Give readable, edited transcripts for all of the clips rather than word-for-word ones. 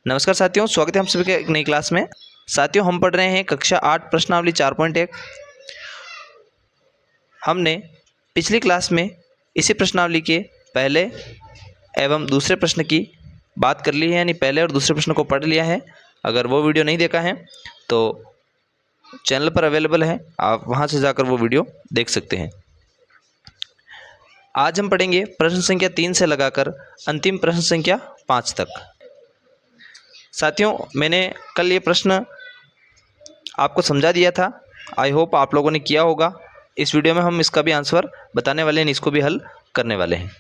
नमस्कार साथियों, स्वागत है हम सभी के एक नई क्लास में। साथियों, हम पढ़ रहे हैं कक्षा 8 प्रश्नावली 4.1। हमने पिछली क्लास में इसी प्रश्नावली के पहले एवं दूसरे प्रश्न की बात कर ली है, यानी पहले और दूसरे प्रश्न को पढ़ लिया है। अगर वो वीडियो नहीं देखा है तो चैनल पर अवेलेबल है, आप वहां से जाकर वो वीडियो देख सकते हैं। आज हम पढ़ेंगे प्रश्न संख्या 3 से लगाकर अंतिम प्रश्न संख्या 5 तक। साथियों, मैंने कल ये प्रश्न आपको समझा दिया था। आई होप आप लोगों ने किया होगा। इस वीडियो में हम इसका भी आंसर बताने वाले हैं, इसको भी हल करने वाले हैं।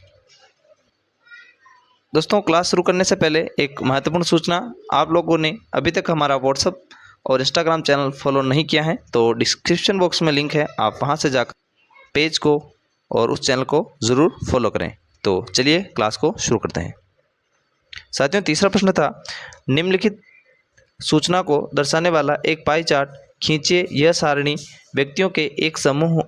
दोस्तों, क्लास शुरू करने से पहले एक महत्वपूर्ण सूचना, आप लोगों ने अभी तक हमारा व्हाट्सएप और इंस्टाग्राम चैनल फॉलो नहीं किया है तो डिस्क्रिप्शन बॉक्स में लिंक है, आप वहां से जाकर पेज को और उस चैनल को ज़रूर फॉलो करें। तो चलिए क्लास को शुरू करते हैं। साथियों, तीसरा प्रश्न था, निम्नलिखित सूचना को दर्शाने वाला एक पाई चार्ट खींचिए। यह सारणी व्यक्तियों के एक समूह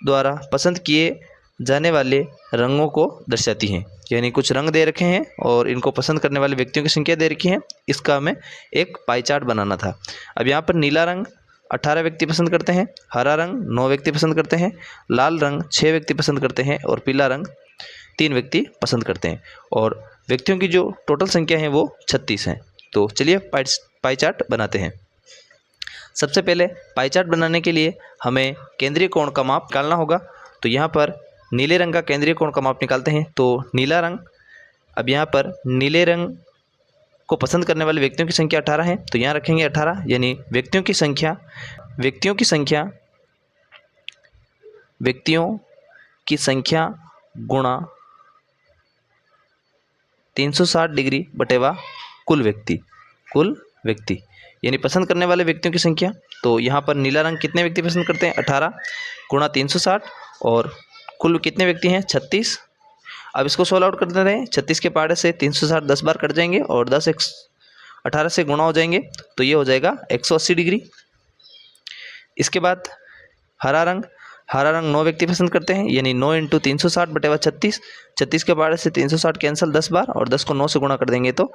द्वारा पसंद किए जाने वाले रंगों को दर्शाती हैं। यानी कुछ रंग दे रखे हैं और इनको पसंद करने वाले व्यक्तियों की संख्या दे रखी है। इसका हमें एक पाई चार्ट बनाना था। अब यहाँ पर नीला रंग 18 व्यक्ति पसंद करते हैं, हरा रंग 9 व्यक्ति पसंद करते हैं, लाल रंग 6 व्यक्ति पसंद करते हैं और पीला रंग 3 व्यक्ति पसंद करते हैं। और व्यक्तियों की जो टोटल संख्या है वो 36 है। तो चलिए पाई चार्ट बनाते हैं। सबसे पहले पाई चार्ट बनाने के लिए हमें केंद्रीय कोण का माप निकालना होगा। तो यहाँ पर नीले रंग का केंद्रीय कोण का माप निकालते हैं। तो नीला रंग, अब यहाँ पर नीले रंग को पसंद करने वाले व्यक्तियों की संख्या 18 है, तो यहाँ रखेंगे 18, यानी व्यक्तियों की संख्या गुणा 360 डिग्री बटेवा कुल व्यक्ति, यानी पसंद करने वाले व्यक्तियों की संख्या। तो यहाँ पर नीला रंग कितने व्यक्ति पसंद करते हैं, 18 गुणा 360, और कुल कितने व्यक्ति हैं, 36। अब इसको सोल्व आउट कर देते हैं। 36 के पहाड़े से 360 10 बार कट जाएंगे और 18 से गुणा हो जाएंगे, तो ये हो जाएगा 180 डिग्री। इसके बाद हरा रंग 9 व्यक्ति पसंद करते हैं, यानी 9 × 360 बटेवा 36। 36 के पहाड़े से 360 कैंसिल 10 बार और 10 को 9 से गुणा कर देंगे तो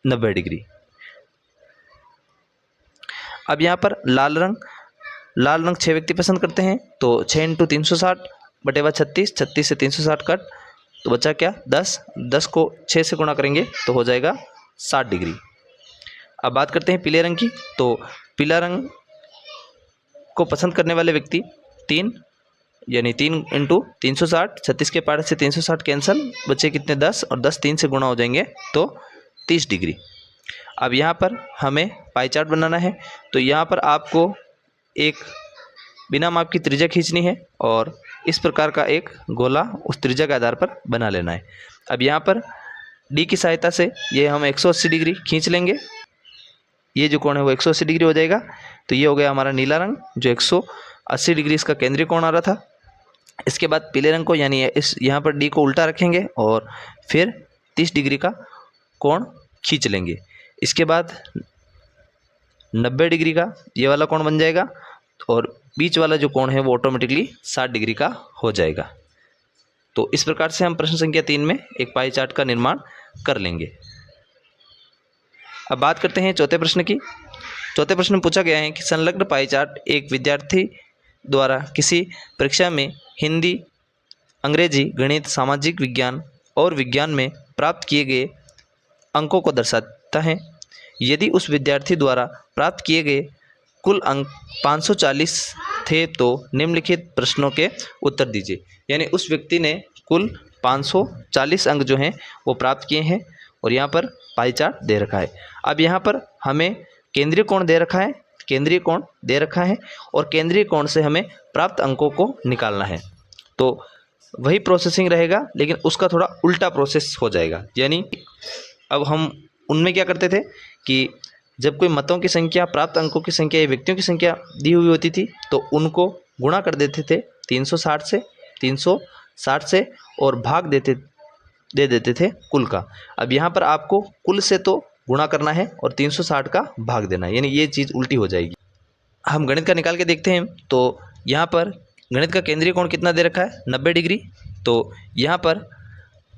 90 डिग्री। अब यहाँ पर लाल रंग 6 व्यक्ति पसंद करते हैं, तो 6 × 360 बटेवा 36, 36 से 360 कट, तो बचा क्या, 10 को 6 से गुणा करेंगे तो हो जाएगा 60 डिग्री। अब बात करते हैं पीले रंग की। तो पीला रंग को पसंद करने वाले व्यक्ति 3, यानी 3 × 360, 36 के पहाड़े से 360 कैंसिल, बचे कितने, 10, और 10 3 से गुणा हो जाएंगे तो 30 डिग्री। अब यहाँ पर हमें पाई चार्ट बनाना है। तो यहाँ पर आपको एक बिना माप की त्रिज्या खींचनी है और इस प्रकार का एक गोला उस त्रिज्या के आधार पर बना लेना है। अब यहाँ पर डी की सहायता से ये हम 180 डिग्री खींच लेंगे। ये जो कोण है वो 180 डिग्री हो जाएगा। तो ये हो गया हमारा नीला रंग, जो 180 डिग्री इसका केंद्रीय कोण आ रहा था। इसके बाद पीले रंग को, यानी यहाँ पर डी को उल्टा रखेंगे और फिर 30 डिग्री का कोण खींच लेंगे। इसके बाद 90 डिग्री का ये वाला कोण बन जाएगा और बीच वाला जो कोण है वो ऑटोमेटिकली 60 डिग्री का हो जाएगा। तो इस प्रकार से हम प्रश्न संख्या 3 में एक पाई चार्ट का निर्माण कर लेंगे। अब बात करते हैं चौथे प्रश्न की। चौथे प्रश्न में पूछा गया है कि संलग्न पाई चार्ट एक विद्यार्थी द्वारा किसी परीक्षा में हिंदी, अंग्रेजी, गणित, सामाजिक विज्ञान और विज्ञान में प्राप्त किए गए अंकों को दर्शाता है। यदि उस विद्यार्थी द्वारा प्राप्त किए गए कुल अंक 540 थे तो निम्नलिखित प्रश्नों के उत्तर दीजिए। यानी उस व्यक्ति ने कुल 540 अंक जो हैं वो प्राप्त किए हैं और यहाँ पर पाई चार्ट दे रखा है। अब यहाँ पर हमें केंद्रीय कोण दे रखा है और केंद्रीय कोण से हमें प्राप्त अंकों को निकालना है। तो वही प्रोसेसिंग रहेगा, लेकिन उसका थोड़ा उल्टा प्रोसेस हो जाएगा। यानी अब हम उनमें क्या करते थे कि जब कोई मतों की संख्या, प्राप्त अंकों की संख्या या व्यक्तियों की संख्या दी हुई होती थी तो उनको गुणा कर देते थे 360 से और भाग दे देते थे कुल का। अब यहाँ पर आपको कुल से तो गुणा करना है और 360 का भाग देना है, यानी ये चीज़ उल्टी हो जाएगी। हम गणित का निकाल के देखते हैं। तो यहाँ पर गणित का केंद्रीय कोण कितना दे रखा है, 90 डिग्री। तो यहाँ पर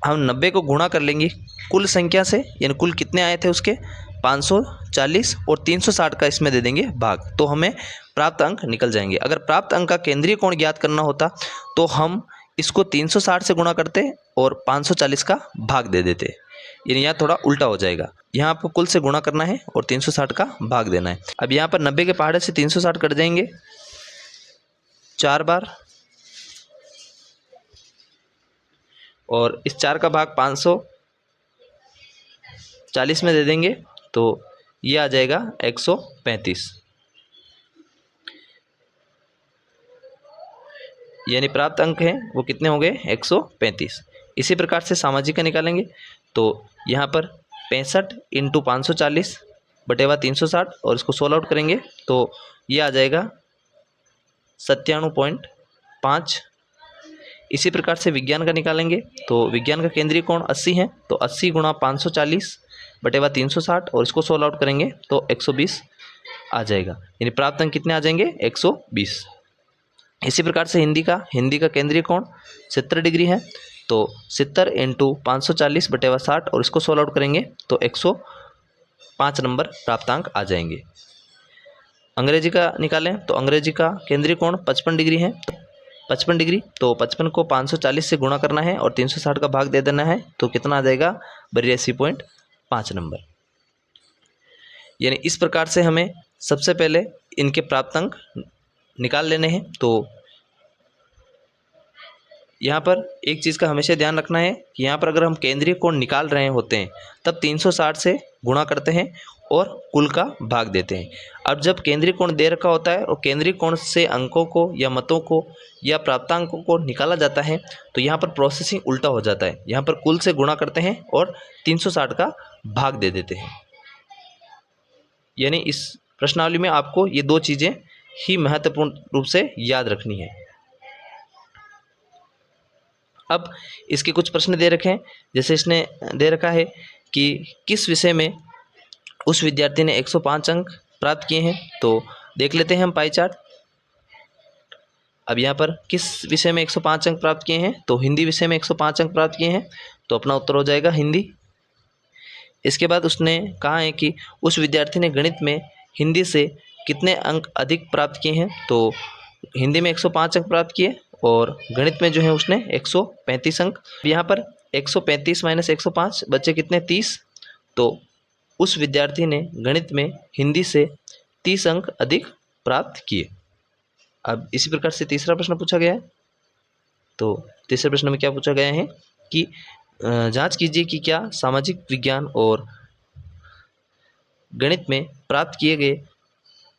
हम 90 को गुणा कर लेंगे कुल संख्या से, यानी कुल कितने आए थे उसके 540, और 360 का इसमें दे देंगे भाग, तो हमें प्राप्त अंक निकल जाएंगे। अगर प्राप्त अंक का केंद्रीय कोण ज्ञात करना होता तो हम इसको 360 से गुणा करते और 540 का भाग दे देते, यानी यहाँ थोड़ा उल्टा हो जाएगा। यहाँ आपको कुल से गुणा करना है और 360 का भाग देना है। अब यहाँ पर 90 के पहाड़े से 360 कट जाएंगे 4 बार, और इस 4 का भाग 540 में दे देंगे तो ये आ जाएगा 135, यानी प्राप्त अंक हैं वो कितने हो गए 135। इसी प्रकार से सामाजिक का निकालेंगे तो यहाँ पर 65 × 540 बटेवा 360, और इसको सोल्व आउट करेंगे तो ये आ जाएगा 97.5। इसी प्रकार से विज्ञान का निकालेंगे तो विज्ञान का केंद्रीय कोण 80 है, तो 80 × 540 बटेवा 360, और इसको सोल्व आउट करेंगे तो 120 आ जाएगा, यानी प्राप्त अंक कितने आ जाएंगे 120। इसी प्रकार से हिंदी का केंद्रीय कोण 70 डिग्री है, तो 70 × 540 बटेवा 60, और इसको सोल्व आउट करेंगे तो 105 नंबर प्राप्तांक आ जाएंगे। अंग्रेजी का निकालें तो अंग्रेजी का केंद्रीय कोण 55 डिग्री है, 55 डिग्री, तो 55 को 540 से गुणा करना है और 360 का भाग दे देना है, तो कितना आ जाएगा 82.5 नंबर। यानी इस प्रकार से हमें सबसे पहले इनके प्राप्तांक निकाल लेने हैं। तो यहाँ पर एक चीज़ का हमेशा ध्यान रखना है कि यहाँ पर अगर हम केंद्रीय कोण निकाल रहे होते हैं तब 360 से गुणा करते हैं और कुल का भाग देते हैं। अब जब केंद्रीय कोण दे रखा होता है और केंद्रीय कोण से अंकों को या मतों को या प्राप्तांकों को निकाला जाता है तो यहाँ पर प्रोसेसिंग उल्टा हो जाता है। यहाँ पर कुल से गुणा करते हैं और 360 का भाग दे देते हैं। यानी इस प्रश्नावली में आपको ये दो चीज़ें ही महत्वपूर्ण रूप से याद रखनी है। अब इसके कुछ प्रश्न दे रखे हैं, जैसे इसने दे रखा है कि किस विषय में उस विद्यार्थी ने 105 अंक प्राप्त किए हैं। तो देख लेते हैं हम पाई चार्ट। अब यहाँ पर किस विषय में 105 अंक प्राप्त किए हैं, तो हिंदी विषय में 105 अंक प्राप्त किए हैं, तो अपना उत्तर हो जाएगा हिंदी। इसके बाद उसने कहा है कि उस विद्यार्थी ने गणित में हिंदी से कितने अंक अधिक प्राप्त किए हैं, तो हिंदी में 105 अंक प्राप्त किए और गणित में जो है उसने 135 अंक। यहाँ पर 135 - 105 बच्चे कितने 30, तो उस विद्यार्थी ने गणित में हिंदी से 30 अंक अधिक प्राप्त किए। अब इसी प्रकार से तीसरा प्रश्न पूछा गया है। तो तीसरे प्रश्न में क्या पूछा गया है कि जांच कीजिए कि क्या सामाजिक विज्ञान और गणित में प्राप्त किए गए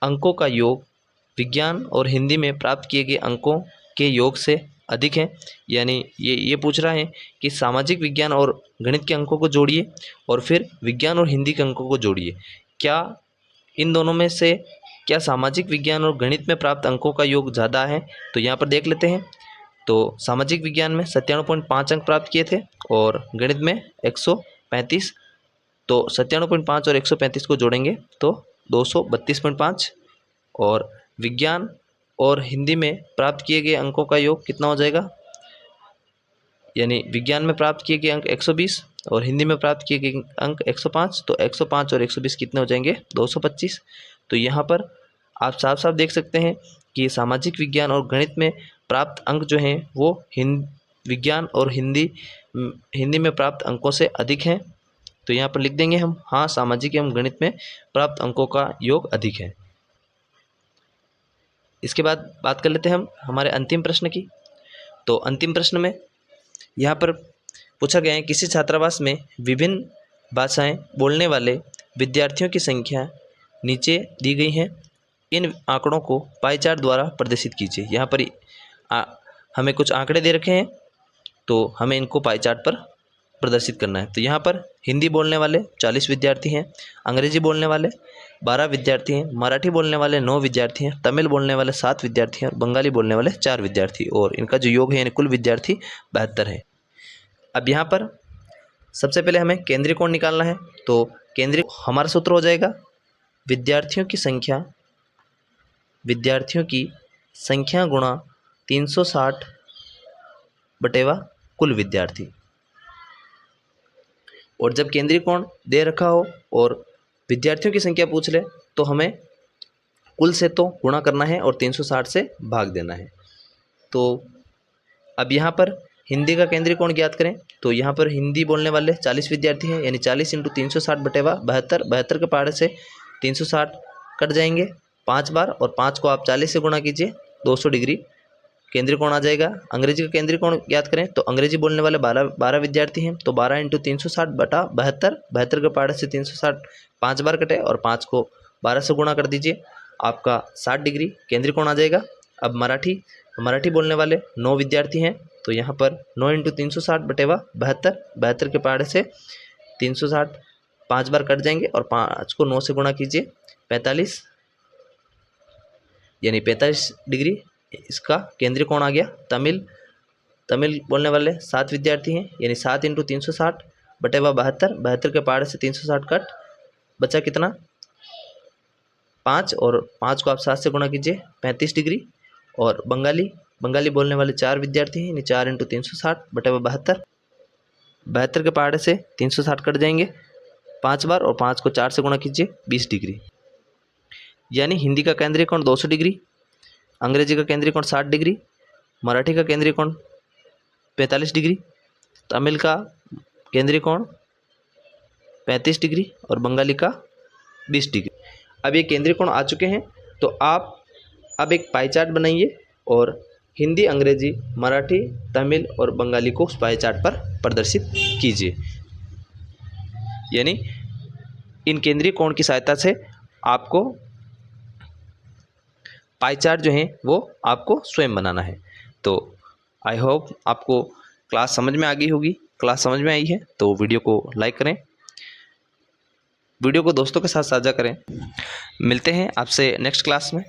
अंकों का योग विज्ञान और हिंदी में प्राप्त किए गए अंकों के योग से अधिक है। यानी ये पूछ रहा है कि सामाजिक विज्ञान और गणित के अंकों को जोड़िए और फिर विज्ञान और हिंदी के अंकों को जोड़िए, क्या इन दोनों में से क्या सामाजिक विज्ञान और गणित में प्राप्त अंकों का योग ज़्यादा है। तो यहाँ पर देख लेते हैं। तो सामाजिक विज्ञान में 97.5 अंक प्राप्त किए थे और गणित में 135, तो 97.5 और 135 को जोड़ेंगे तो 232.5, और विज्ञान और हिंदी में प्राप्त किए गए अंकों का योग कितना हो जाएगा, यानी विज्ञान में प्राप्त किए गए अंक 120 और हिंदी में प्राप्त किए गए अंक 105, तो 105 और 120 कितने हो जाएंगे 225। तो यहाँ पर आप साफ साफ देख सकते हैं कि सामाजिक विज्ञान और गणित में प्राप्त अंक जो हैं वो विज्ञान और हिंदी में प्राप्त अंकों से अधिक हैं। तो यहाँ पर लिख देंगे हम, हाँ सामाजिक एवं गणित में प्राप्त अंकों का योग अधिक है। इसके बाद बात कर लेते हैं हम हमारे अंतिम प्रश्न की। तो अंतिम प्रश्न में यहाँ पर पूछा गया है किसी छात्रावास में विभिन्न भाषाएं बोलने वाले विद्यार्थियों की संख्या नीचे दी गई है, इन आंकड़ों को पाई चार्ट द्वारा प्रदर्शित कीजिए। यहाँ पर हमें कुछ आंकड़े दे रखे हैं तो हमें इनको पाई चार्ट पर प्रदर्शित करना है। तो यहाँ पर हिंदी बोलने वाले 40 विद्यार्थी हैं, अंग्रेजी बोलने वाले 12 विद्यार्थी हैं, मराठी बोलने वाले 9 विद्यार्थी हैं, तमिल बोलने वाले 7 विद्यार्थी हैं और बंगाली बोलने वाले 4 विद्यार्थी, और इनका जो योग है यानी कुल विद्यार्थी 72 है। अब यहाँ पर सबसे पहले हमें केंद्रीय कोण निकालना है। तो केंद्रीय हमारा सूत्र हो जाएगा विद्यार्थियों की संख्या गुणा 360 बटेवा कुल विद्यार्थी। और जब केंद्रीय कोण दे रखा हो और विद्यार्थियों की संख्या पूछ ले तो हमें कुल से तो गुणा करना है और 360 से भाग देना है। तो अब यहाँ पर हिंदी का केंद्रीय कोण ज्ञात करें तो यहाँ पर हिंदी बोलने वाले 40 विद्यार्थी हैं, यानी 40 × 360 बटेवा 72। 72 के पहाड़े से 360 कट जाएंगे 5 बार, और 5 को आप 40 से गुणा कीजिए, 200 डिग्री केंद्रीय कोण आ जाएगा। अंग्रेजी का केंद्रीय कोण ज्ञात करें तो अंग्रेजी बोलने वाले 12 विद्यार्थी हैं, तो 12 × 360 बटा 72। 72 के पहाड़े से 360 5 बार कटे और 5 को 12 से गुणा कर दीजिए, आपका 60 डिग्री केंद्रीय कोण आ जाएगा। अब मराठी बोलने वाले 9 विद्यार्थी हैं, तो यहाँ पर 9 × 360 बटेवा 72। 72 के पहाड़े से 360 5 बार कट जाएंगे और 5 को 9 से गुणा कीजिए, 45, यानी 45 डिग्री इसका केंद्रीय कोण आ गया। तमिल बोलने वाले 7 विद्यार्थी हैं, यानी 7 × 360 बटेवा 72। 72 के पहाड़े से 360 कट, बचा कितना 5, और 5 को आप 7 से गुणा कीजिए, 35 डिग्री। और बंगाली बोलने वाले 4 विद्यार्थी हैं, यानी 4 × 360 बटेवा 72। 72 के पहाड़े से 360 कट जाएंगे 5 बार, और 5 को 4 से गुणा कीजिए, 20 डिग्री। यानी हिंदी का केंद्रीय कोण 200 डिग्री, अंग्रेजी का केंद्रीय कोण 60 डिग्री, मराठी का केंद्रीय कोण 45 डिग्री, तमिल का केंद्रीय कोण 35 डिग्री और बंगाली का 20 डिग्री। अब ये केंद्रीय कोण आ चुके हैं, तो आप अब एक पाई चार्ट बनाइए और हिंदी, अंग्रेजी, मराठी, तमिल और बंगाली को उस पाई चार्ट पर प्रदर्शित कीजिए। यानी इन केंद्रीय कोण की सहायता से आपको पाई चार्ट जो है वो आपको स्वयं बनाना है। तो आई होप आपको क्लास समझ में आ गई होगी। क्लास समझ में आई है तो वीडियो को लाइक करें, वीडियो को दोस्तों के साथ साझा करें। मिलते हैं आपसे नेक्स्ट क्लास में।